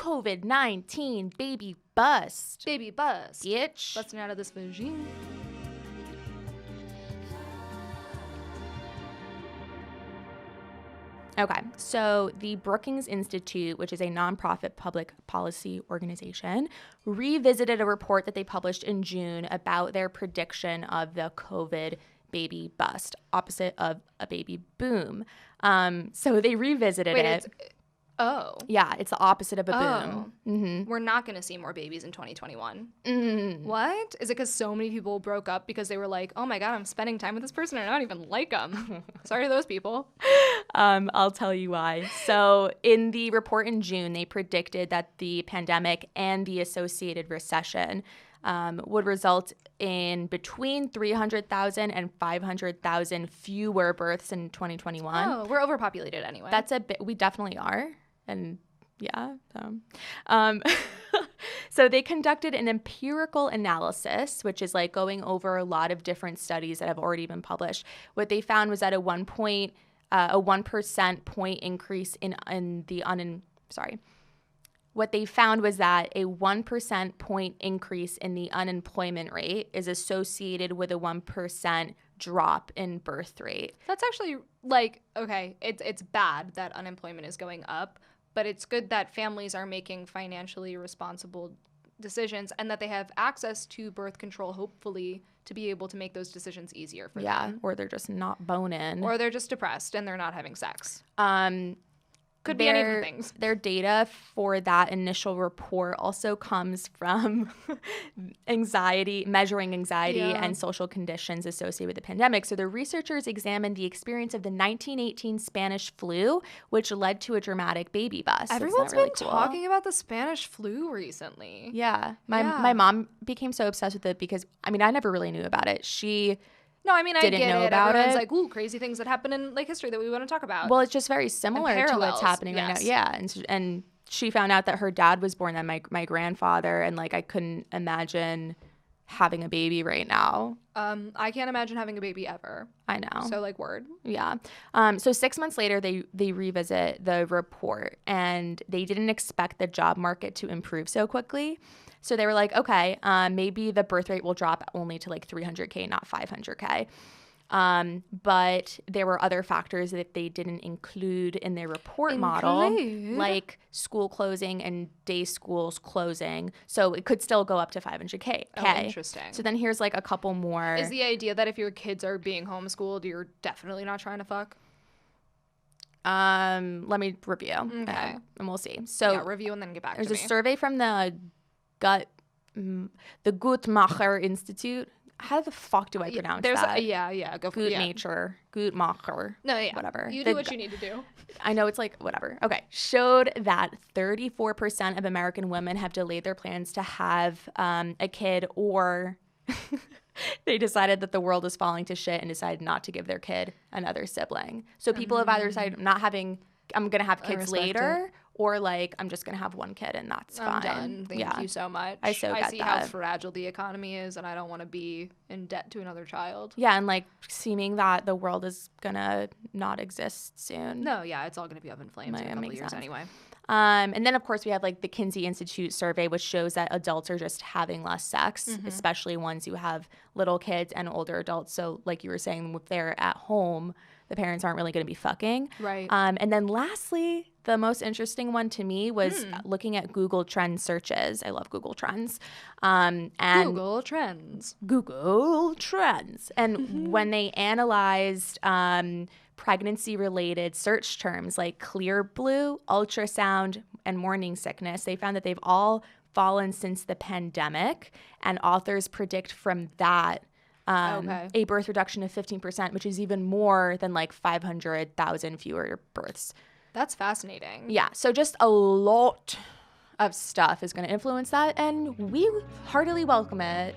COVID-19 baby bust. Baby bust. Bitch. Busting out of this vagine. Okay, so the Brookings Institute, which is a nonprofit public policy organization, revisited a report that they published in June about their prediction of the COVID baby bust, opposite of a baby boom. So they revisited it. Oh. Yeah, it's the opposite of a boom. Mm-hmm. We're not going to see more babies in 2021. What? Is it because so many people broke up because they were like, oh my God, I'm spending time with this person and I don't even like them. Sorry to those people. I'll tell you why. So in the report in June, they predicted that the pandemic and the associated recession would result in between 300,000 and 500,000 fewer births in 2021. Oh, we're overpopulated anyway. That's a bit. We definitely are. And yeah. So they conducted an empirical analysis, which is like going over a lot of different studies that have already been published. What they found was that a 1% point increase What they found was that a 1% point increase in the unemployment rate is associated with a 1% drop in birth rate. That's actually like, okay, it's bad that unemployment is going up, but it's good that families are making financially responsible decisions and that they have access to birth control, hopefully, to be able to make those decisions easier for them. Yeah, or they're just not boning. Or they're just depressed and they're not having sex. Could be any of the things. Their data for that initial report also comes from measuring anxiety and social conditions associated with the pandemic. So the researchers examined the experience of the 1918 Spanish flu, which led to a dramatic baby bust. Everyone's been talking about the Spanish flu recently. Yeah. My mom became so obsessed with it because, I mean, I never really knew about it. No, I mean, I didn't get know it. about Everyone's it. like, ooh, crazy things that happen in like history that we want to talk about. Well, it's just very similar to what's happening right now. Yeah, and she found out that her dad was born, then my grandfather, and like I couldn't imagine having a baby right now. I can't imagine having a baby ever. I know. So like, word. Yeah. So 6 months later, they revisit the report, and they didn't expect the job market to improve so quickly. So they were like, okay, maybe the birth rate will drop only to like 300K, not 500K. But there were other factors that they didn't include in their report model, like school closing and day schools closing. So it could still go up to 500K. Oh, interesting. So then here's like a couple more. Is the idea that if your kids are being homeschooled, you're definitely not trying to fuck? Let me review. Okay. And we'll see. So yeah, review and then get back to me. There's a survey from the Guttmacher Institute. How the fuck do I pronounce that? Go for it. Guttmacher. No, yeah. Whatever. You do what you need to do. I know it's like, whatever. Okay. Showed that 34% of American women have delayed their plans to have a kid, or they decided that the world is falling to shit and decided not to give their kid another sibling. So people have either decided I'm going to have kids later, or like I'm just going to have one kid and that's fine. I'm done. Thank you so much. I see how fragile the economy is and I don't want to be in debt to another child. Yeah, and like seeming that the world is going to not exist soon. No, yeah, it's all going to be up in flames in a couple of years anyway. And then, of course, we have like the Kinsey Institute survey, which shows that adults are just having less sex, especially ones who have little kids and older adults. So like you were saying, if they're at home, the parents aren't really going to be fucking. Right. And then lastly, the most interesting one to me was looking at Google Trend searches. I love Google Trends. And Google Trends. And when they analyzed pregnancy-related search terms like clear blue, ultrasound, and morning sickness, they found that they've all fallen since the pandemic. And authors predict from that a birth reduction of 15%, which is even more than like 500,000 fewer births. That's fascinating. Yeah. So just a lot of stuff is going to influence that, and we heartily welcome it.